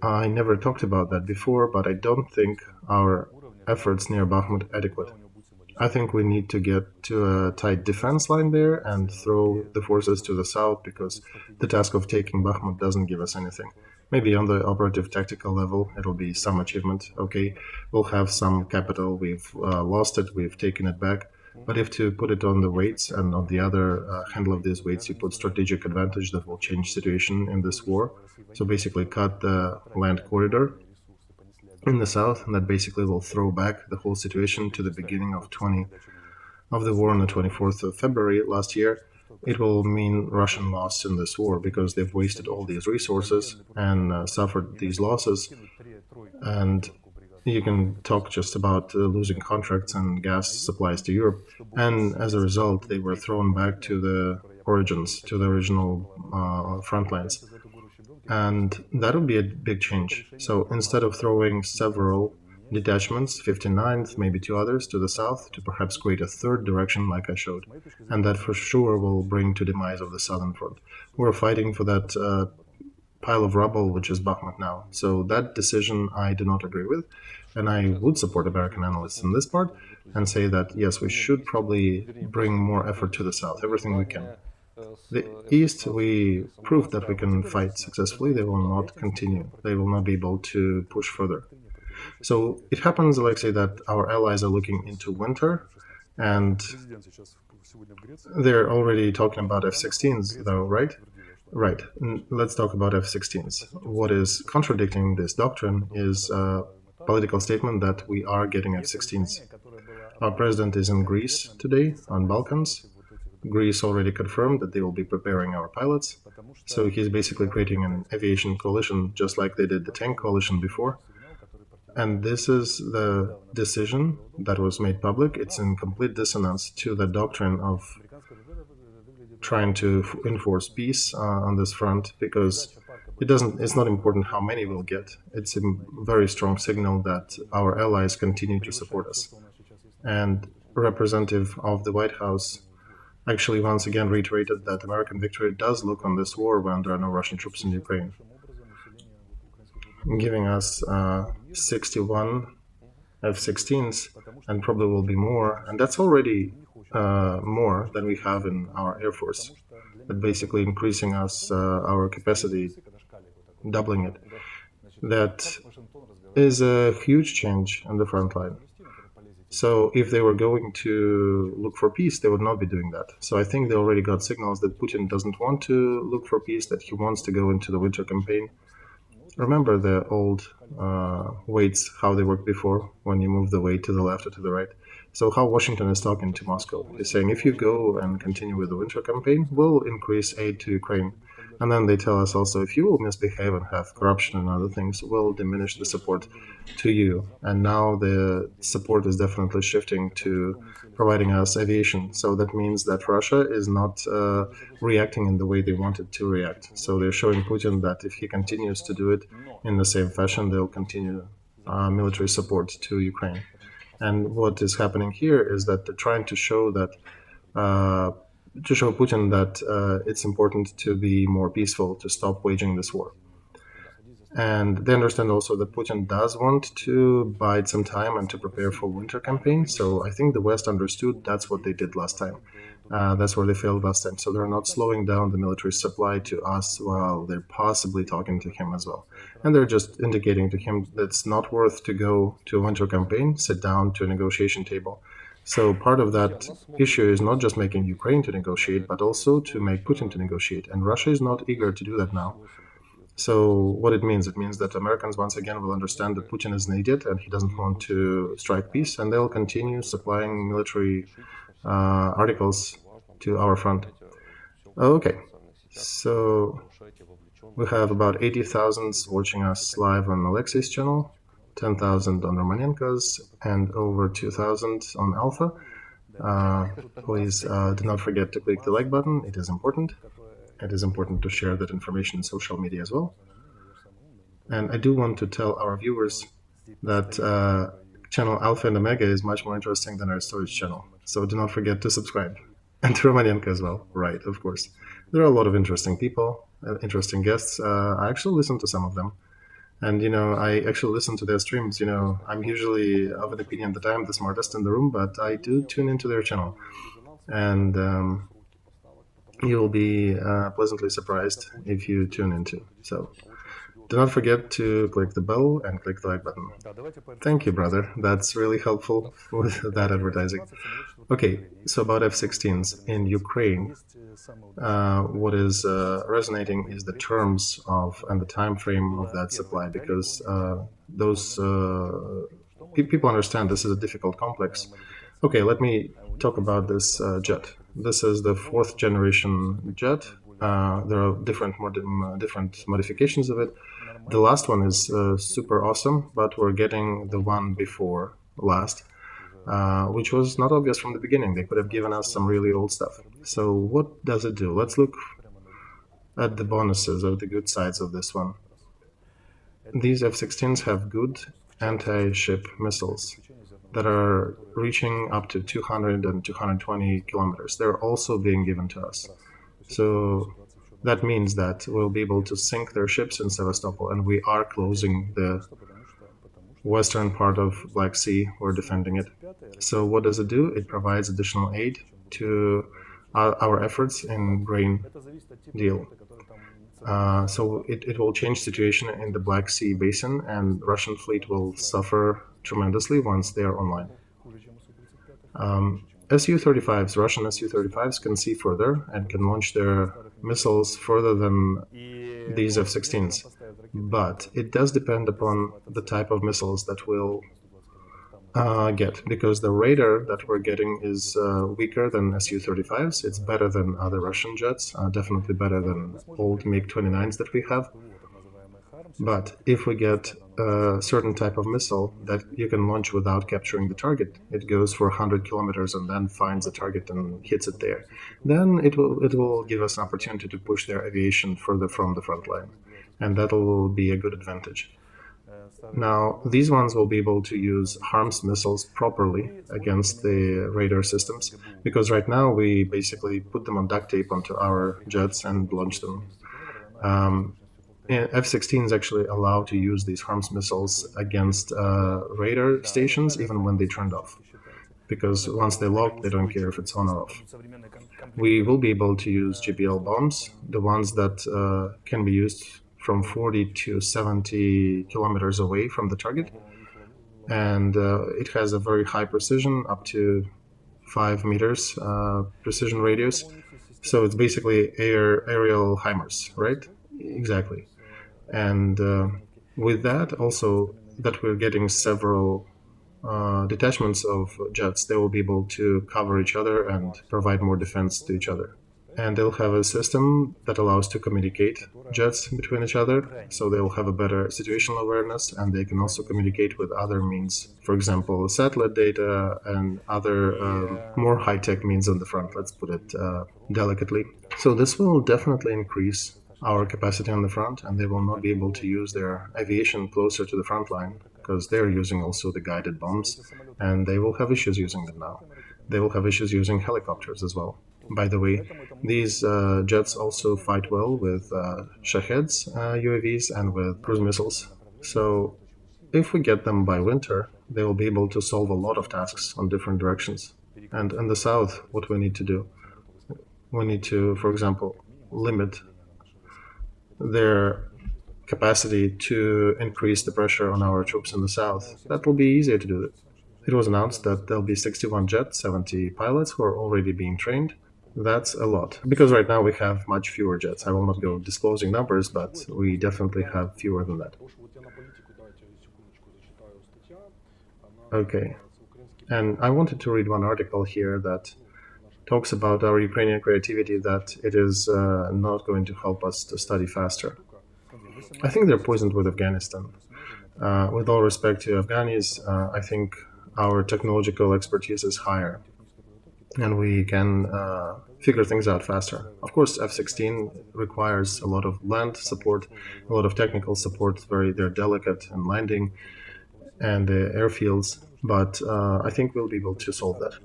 [SPEAKER 1] I never talked about that before, but I don't think our efforts near Bakhmut are adequate. I think we need to get to a tight defense line there and throw the forces to the south, because the task of taking Bakhmut doesn't give us anything. Maybe on the operative tactical level, it'll be some achievement. Okay, we'll have some capital, we've lost it, we've taken it back. But if to put it on the weights, and on the other handle of these weights, you put strategic advantage that will change situation in this war. So basically cut the land corridor in the south, and that basically will throw back the whole situation to the beginning of the war on the 24th of February last year. It will mean Russian loss in this war, because they've wasted all these resources and suffered these losses. And you can talk just about losing contracts and gas supplies to Europe. And as a result, they were thrown back to the origins, to the original front lines. And that would be a big change. So instead of throwing several detachments, 59th, maybe two others, to the south, to perhaps create a third direction like I showed. And that for sure will bring to demise of the southern front. We're fighting for that pile of rubble, which is Bakhmut now. So that decision I do not agree with. And I would support American analysts in this part and say that, yes, we should probably bring more effort to the south, everything we can. The East, we proved that we can fight successfully. They will not continue. They will not be able to push further. So it happens, Alexei, that our allies are looking into winter, and they're already talking about F-16s, though, right? Right. Let's talk about F-16s. What is contradicting this doctrine is a political statement that we are getting F-16s. Our president is in Greece today, on Balkans. Greece already confirmed that they will be preparing our pilots. So he's basically creating an aviation coalition, just like they did the tank coalition before. And this is the decision that was made public. It's in complete dissonance to the doctrine of trying to enforce peace on this front, because it's not important how many we'll get. It's a very strong signal that our allies continue to support us. And representative of the White House actually once again reiterated that American victory does look on this war when there are no Russian troops in Ukraine, giving us 61 F-16s, and probably will be more, and that's already more than we have in our Air Force, but basically increasing us our capacity, doubling it. That is a huge change on the front line. So if they were going to look for peace, they would not be doing that. So I think they already got signals that Putin doesn't want to look for peace, that he wants to go into the winter campaign. Remember the old weights, how they worked before, when you move the weight to the left or to the right. So how Washington is talking to Moscow. He's saying, if you go and continue with the winter campaign, we'll increase aid to Ukraine. And then they tell us also, if you will misbehave and have corruption and other things, we'll diminish the support to you. And now the support is definitely shifting to providing us aviation. So that means that Russia is not reacting in the way they wanted to react. So they're showing Putin that if he continues to do it in the same fashion, they'll continue military support to Ukraine. And what is happening here is that they're trying to show that to show Putin that it's important to be more peaceful, to stop waging this war. And they understand also that Putin does want to bide some time and to prepare for winter campaign. So I think the West understood that's what they did last time. That's where they failed last time. So they're not slowing down the military supply to us while they're possibly talking to him as well. And they're just indicating to him that it's not worth to go to a winter campaign, sit down to a negotiation table. So part of that issue is not just making Ukraine to negotiate, but also to make Putin to negotiate. And Russia is not eager to do that now. So what it means that Americans once again will understand that Putin is an idiot and he doesn't want to strike peace, and they'll continue supplying military articles to our front. Okay, so we have about 80,000 watching us live on Alexiy's channel, 10,000 on Romanenko's, and over 2,000 on Alpha. Please do not forget to click the like button. It is important. It is important to share that information in social media as well. And I do want to tell our viewers that channel Alpha&Omega is much more interesting than Arestovych channel. So do not forget to subscribe. And to Romanenko as well. Right, of course. There are a lot of interesting people, interesting guests. I actually listen to some of them. And, I actually listen to their streams. I'm usually of an opinion that I'm the smartest in the room, but I do tune into their channel. And you will be pleasantly surprised if you tune into. So do not forget to click the bell and click the like button. Thank you, brother. That's really helpful with that advertising. Okay, so about F-16s in Ukraine, what is resonating is the terms of and the time frame of that supply, because those people understand this is a difficult complex. Okay, let me talk about this jet. This is the 4th generation jet. There are different modifications of it. The last one is super awesome, but we're getting the one before last, which was not obvious from the beginning. They could have given us some really old stuff. So what does it do? Let's look at the bonuses or the good sides of this one. These F-16s have good anti-ship missiles that are reaching up to 200 and 220 kilometers. They're also being given to us. So that means that we'll be able to sink their ships in Sevastopol, and we are closing the western part of Black Sea. We're defending it. So what does it do? It provides additional aid to our efforts in grain deal. So it will change situation in the Black Sea basin, and Russian fleet will suffer tremendously once they are online. Su-35s, Russian Su-35s can see further and can launch their missiles further than these F-16s. But it does depend upon the type of missiles that we'll get, because the radar that we're getting is weaker than Su-35s. It's better than other Russian jets, definitely better than old MiG-29s that we have. But if we get a certain type of missile that you can launch without capturing the target, it goes for 100 kilometers and then finds the target and hits it there, then it will give us an opportunity to push their aviation further from the front line, and that will be a good advantage. Now, these ones will be able to use HARMS missiles properly against the radar systems, because right now we basically put them on duct tape onto our jets and launch them. F-16s actually allow to use these HARMS missiles against radar stations even when they turned off, because once they're locked, they don't care if it's on or off. We will be able to use GPL bombs, the ones that can be used from 40 to 70 kilometers away from the target, and it has a very high precision, up to 5 meters precision radius. So it's basically aerial HIMARS, right? Exactly. And with that, also that we're getting several detachments of jets, they will be able to cover each other and provide more defense to each other. and they'll have a system that allows to communicate jets between each other, so they'll have a better situational awareness, and they can also communicate with other means, for example, satellite data and other more high-tech means on the front, let's put it delicately. So this will definitely increase our capacity on the front, and they will not be able to use their aviation closer to the front line, because they're using also the guided bombs, and they will have issues using them now. They will have issues using helicopters as well. By the way, these jets also fight well with Shaheds UAVs and with cruise missiles. So if we get them by winter, they will be able to solve a lot of tasks on different directions. And in the south, what we need to do, we need to, for example, limit their capacity to increase the pressure on our troops in the south. That will be easier to do. It was announced that there'll be 61 jets, 70 pilots who are already being trained. That's a lot, because right now we have much fewer jets. I will not go disclosing numbers, but we definitely have fewer than that. Okay, and I wanted to read one article here that talks about our Ukrainian creativity, that it is not going to help us to study faster. I think they're poisoned with Afghanistan. With all respect to Afghanis, I think our technological expertise is higher, and we can figure things out faster. Of course, F-16 requires a lot of land support, a lot of technical support. They're delicate in landing and the airfields, but I think we'll be able to solve that.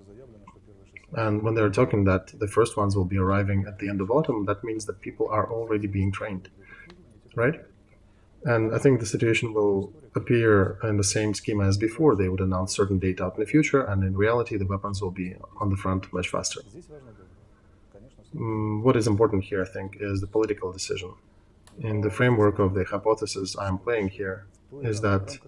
[SPEAKER 1] And when they're talking that the first ones will be arriving at the end of autumn, that means that people are already being trained, right? And I think the situation will appear in the same schema as before. They would announce certain date out in the future, and in reality, the weapons will be on the front much faster. What is important here, I think, is the political decision. In the framework of the hypothesis I'm playing here, is that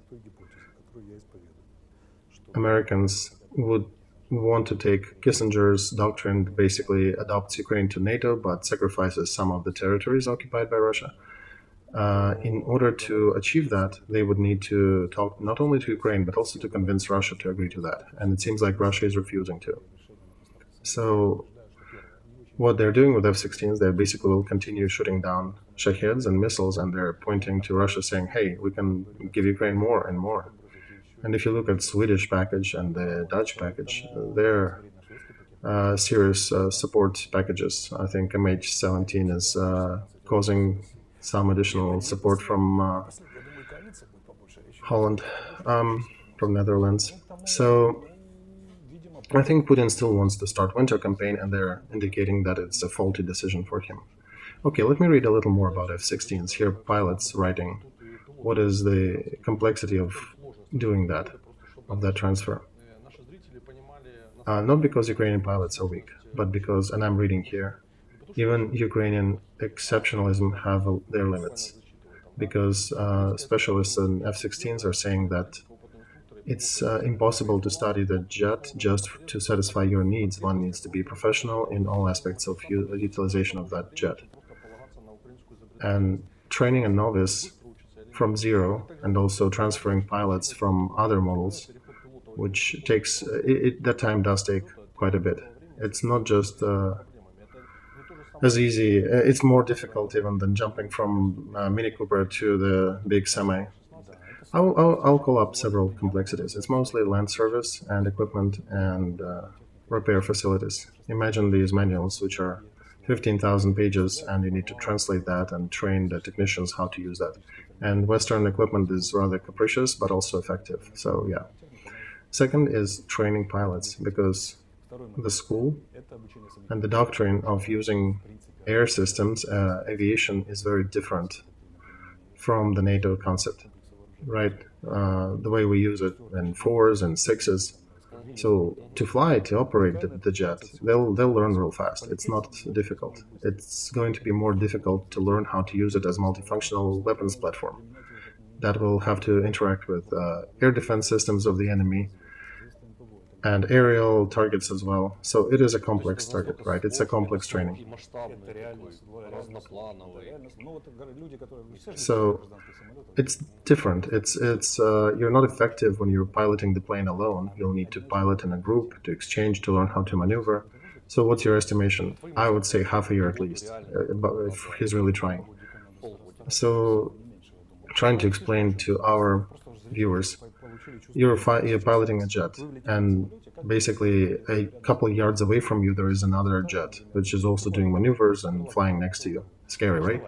[SPEAKER 1] Americans would want to take Kissinger's doctrine, basically adopts Ukraine to NATO, but sacrifices some of the territories occupied by Russia. In order to achieve that, they would need to talk not only to Ukraine, but also to convince Russia to agree to that. And it seems like Russia is refusing to. So what they're doing with F-16s, they basically will continue shooting down Shaheds and missiles, and they're pointing to Russia saying, hey, we can give Ukraine more and more. And if you look at Swedish package and the Dutch package, they're serious support packages. I think MH17 is causing some additional support from Holland, from Netherlands. So I think Putin still wants to start winter campaign, and they're indicating that it's a faulty decision for him. Okay, let me read a little more about F-16s. Here, pilots writing, what is the complexity of doing that, of that transfer? Not because Ukrainian pilots are weak, but because, and I'm reading here, even Ukrainian exceptionalism have their limits, because specialists in F-16s are saying that it's impossible to study the jet just to satisfy your needs. One needs to be professional in all aspects of utilization of that jet. And training a novice from zero, and also transferring pilots from other models, which takes, that time does take quite a bit. It's not just as easy, it's more difficult even than jumping from Mini Cooper to the big semi. I'll call up several complexities. It's mostly land service and equipment and repair facilities. Imagine these manuals, which are 15,000 pages, and you need to translate that and train the technicians how to use that. And Western equipment is rather capricious, but also effective. So yeah. Second is training pilots, because the school and the doctrine of using air systems, aviation, is very different from the NATO concept, right? The way we use it in 4s and 6s. So to fly, to operate the jet, they'll learn real fast. It's not difficult. It's going to be more difficult to learn how to use it as multifunctional weapons platform. That will have to interact with air defense systems of the enemy and aerial targets as well. So it is a complex target, right? It's a complex training. So it's different. It's you're not effective when you're piloting the plane alone. You'll need to pilot in a group, to exchange, to learn how to maneuver. So what's your estimation? I would say half a year at least, but if he's really trying. So trying to explain to our viewers, you're piloting a jet, and basically a couple of yards away from you there is another jet, which is also doing maneuvers and flying next to you. Scary, right?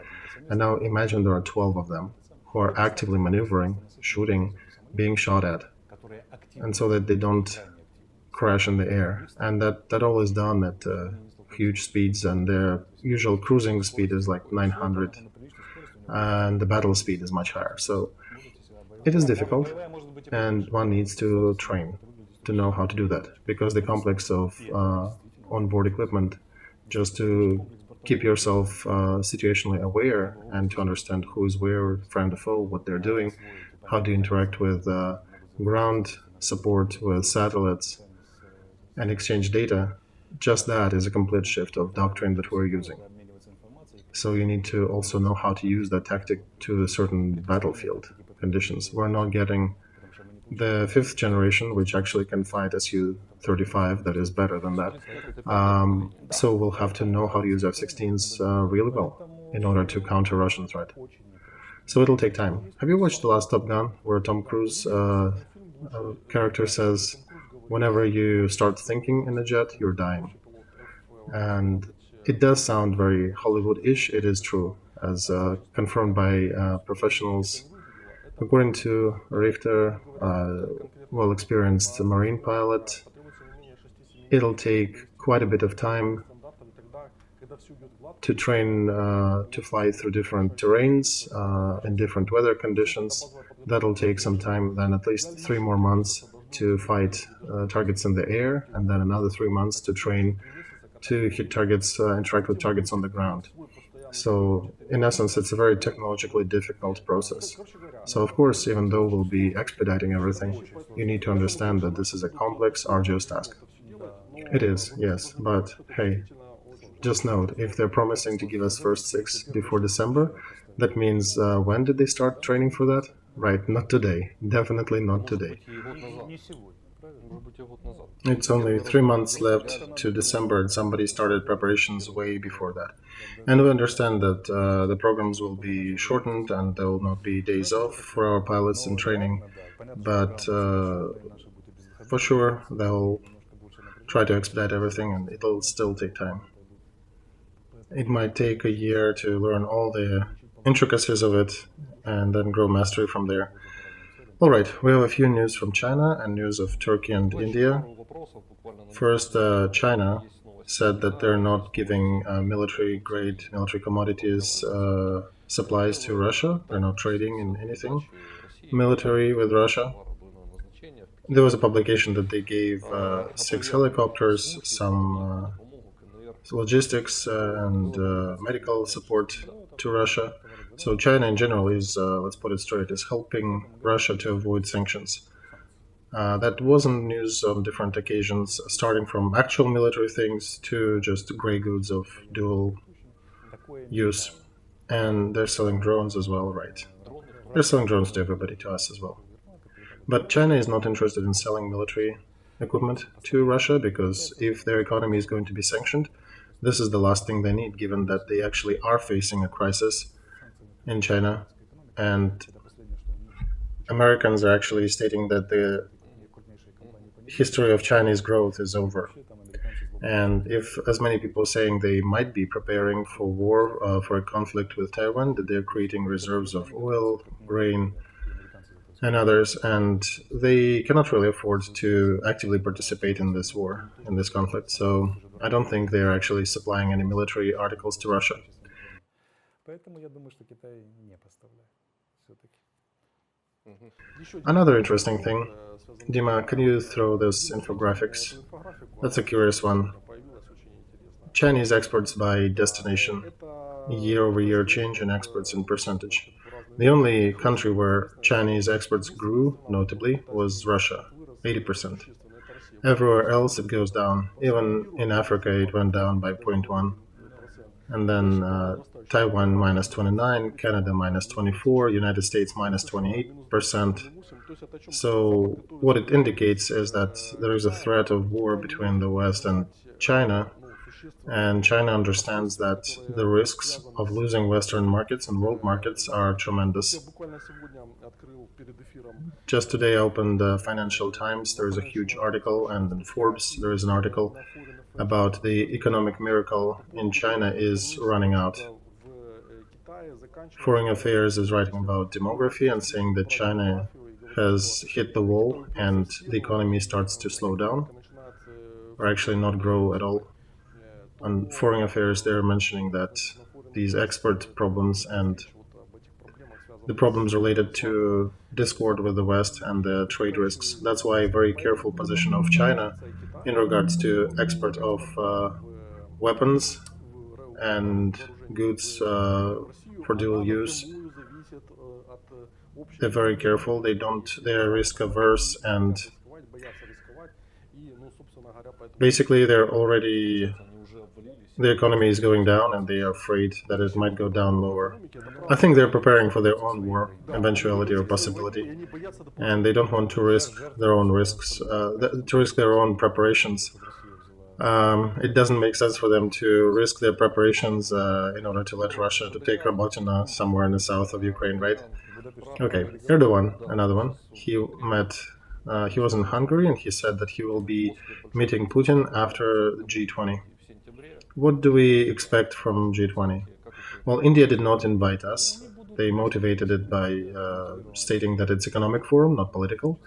[SPEAKER 1] And now imagine there are 12 of them who are actively maneuvering, shooting, being shot at, and so that they don't crash in the air. And that all is done at huge speeds, and their usual cruising speed is like 900, and the battle speed is much higher. So it is difficult, and one needs to train to know how to do that, because the complex of onboard equipment, just to keep yourself situationally aware and to understand who is where, friend or foe, what they're doing, how to interact with ground support, with satellites, and exchange data, just that is a complete shift of doctrine that we're using. So you need to also know how to use that tactic to a certain battlefield conditions. We're not getting the fifth generation, which actually can fight Su-35, that is better than that. So we'll have to know how to use F-16s really well in order to counter Russian threat. So it'll take time. Have you watched The Last Top Gun, where Tom Cruise character says, whenever you start thinking in a jet, you're dying? And it does sound very Hollywood-ish. It is true, as confirmed by professionals. According to Richter, well-experienced marine pilot, it'll take quite a bit of time to train to fly through different terrains in different weather conditions. That'll take some time, then at least 3 more months to fight targets in the air, and then another 3 months to train to hit targets, interact with targets on the ground. So, in essence, it's a very technologically difficult process. So, of course, even though we'll be expediting everything, you need to understand that this is a complex, arduous task. It is, yes, but hey, just note, if they're promising to give us first 6 before December, that means when did they start training for that? Right, not today. Definitely not today. It's only 3 months left to December, and somebody started preparations way before that. And we understand that the programs will be shortened and there will not be days off for our pilots in training, but for sure they'll try to expedite everything, and it'll still take time. It might take a year to learn all the intricacies of it and then grow mastery from there. All right, we have a few news from China and news of Turkey and India. First, China said that they're not giving military-grade, military commodities supplies to Russia. They're not trading in anything military with Russia. There was a publication that they gave 6 helicopters, some logistics and medical support to Russia. So China in general is, let's put it straight, is helping Russia to avoid sanctions. That wasn't news on different occasions, starting from actual military things to just gray goods of dual use. And they're selling drones as well, right? They're selling drones to everybody, to us as well. But China is not interested in selling military equipment to Russia, because if their economy is going to be sanctioned, this is the last thing they need, given that they actually are facing a crisis in China. And Americans are actually stating that the history of Chinese growth is over. And if as many people saying they might be preparing for war, for a conflict with Taiwan, that they're creating reserves of oil, grain, and others, and they cannot really afford to actively participate in this war, in this conflict. So I don't think they're actually supplying any military articles to Russia. Another interesting thing, Dima, can you throw those infographics? That's a curious one. Chinese exports by destination, year-over-year change in exports in percentage. The only country where Chinese exports grew, notably, was Russia, 80%. Everywhere else it goes down. Even in Africa it went down by 0.1. And then Taiwan minus 29, Canada minus 24, United States minus 28%. So what it indicates is that there is a threat of war between the West and China, And China understands that the risks of losing Western markets and world markets are tremendous. Just today I opened the Financial Times. There is a huge article, and in Forbes there is an article about the economic miracle in China is running out. Foreign Affairs is writing about demography and saying that China has hit the wall and the economy starts to slow down, or actually not grow at all. On Foreign Affairs, they're mentioning that these export problems and the problems related to discord with the West and the trade risks. That's why a very careful position of China in regards to export of weapons and goods for dual use. They're very careful. They're risk averse, and basically the economy is going down and they are afraid that it might go down lower. I think they're preparing for their own war eventuality or possibility, and they don't want to risk their own risks, to risk their own preparations. It doesn't make sense for them to risk their preparations in order to let Russia to take Robotina somewhere in the south of Ukraine, right? Okay, Erdogan, another one. He was in Hungary and he said that he will be meeting Putin after G20. What do we expect from G20? Well, India did not invite us. They motivated it by stating that it's economic forum, not political.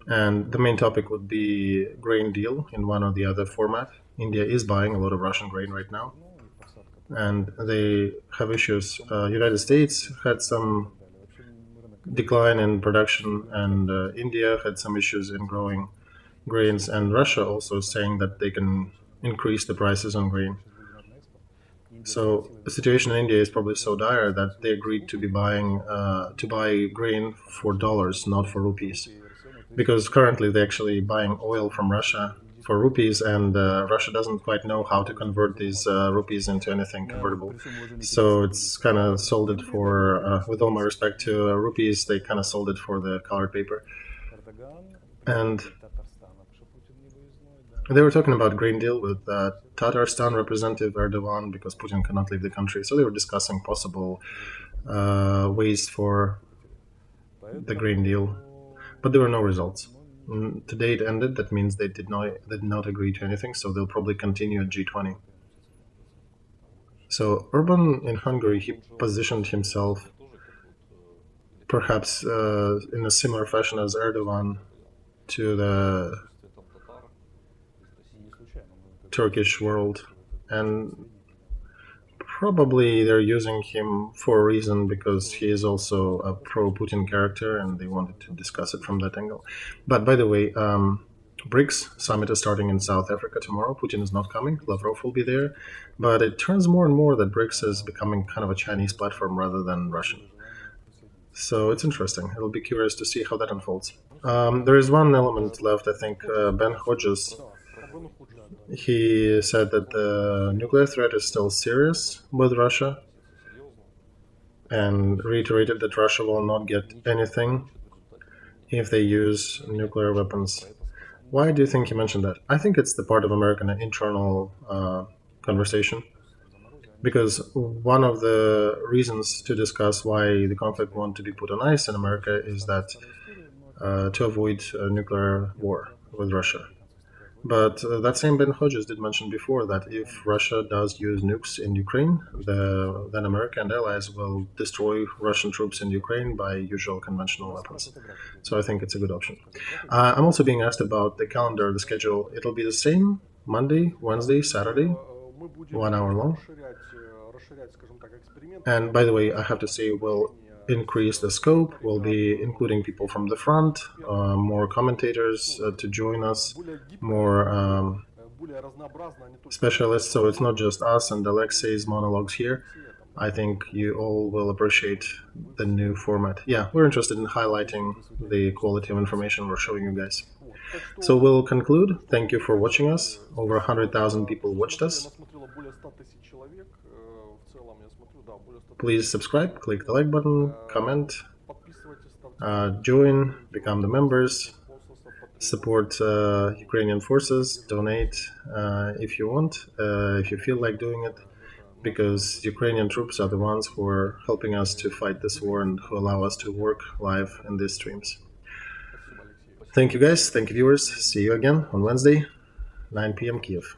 [SPEAKER 1] And the main topic would be grain deal in one or the other format. India is buying a lot of Russian grain right now, and they have issues. United States had some decline in production, and India had some issues in growing grains, and Russia also saying that they can increase the prices on grain. So the situation in India is probably so dire that they agreed to buy grain for dollars, not for rupees, because currently they're actually buying oil from Russia for rupees, and Russia doesn't quite know how to convert these rupees into anything convertible. So it's kind of sold it for, with all my respect to rupees, they kind of sold it for the colored paper. And they were talking about grain deal with Tatarstan representative Erdogan because Putin cannot leave the country. So they were discussing possible ways for the grain deal, but there were no results. Today it ended. That means they did not agree to anything. So they'll probably continue at G20. So Orban in Hungary, he positioned himself perhaps in a similar fashion as Erdogan to the Turkish world, and probably they're using him for a reason because he is also a pro-Putin character and they wanted to discuss it from that angle. But by the way, BRICS summit is starting in South Africa tomorrow. Putin is not coming, Lavrov will be there, but it turns more and more that BRICS is becoming kind of a Chinese platform rather than Russian. So it's interesting. It'll be curious to see how that unfolds. There is one element left, I think. Ben Hodges, he said that the nuclear threat is still serious with Russia and reiterated that Russia will not get anything if they use nuclear weapons. Why do you think he mentioned that? I think it's the part of American internal conversation, because one of the reasons to discuss why the conflict want to be put on ice in America is that to avoid a nuclear war with Russia. But that same Ben Hodges did mention before that if Russia does use nukes in Ukraine, then America and allies will destroy Russian troops in Ukraine by usual conventional weapons. So I think it's a good option. I'm also being asked about the calendar, the schedule. It'll be the same Monday, Wednesday, Saturday, 1 hour long. And by the way, I have to say we'll increase the scope. We'll be including people from the front, more commentators to join us, more specialists. So it's not just us and Alexei's monologues here. I think you all will appreciate the new format. Yeah, we're interested in highlighting the quality of information we're showing you guys. So we'll conclude. Thank you for watching us. Over 100,000 people watched us. Please subscribe, click the like button, comment, join, become the members, support Ukrainian forces, donate if you want, if you feel like doing it, because Ukrainian troops are the ones who are helping us to fight this war and who allow us to work live in these streams. Thank you guys, thank you viewers, see you again on Wednesday, 9 p.m. Kiev.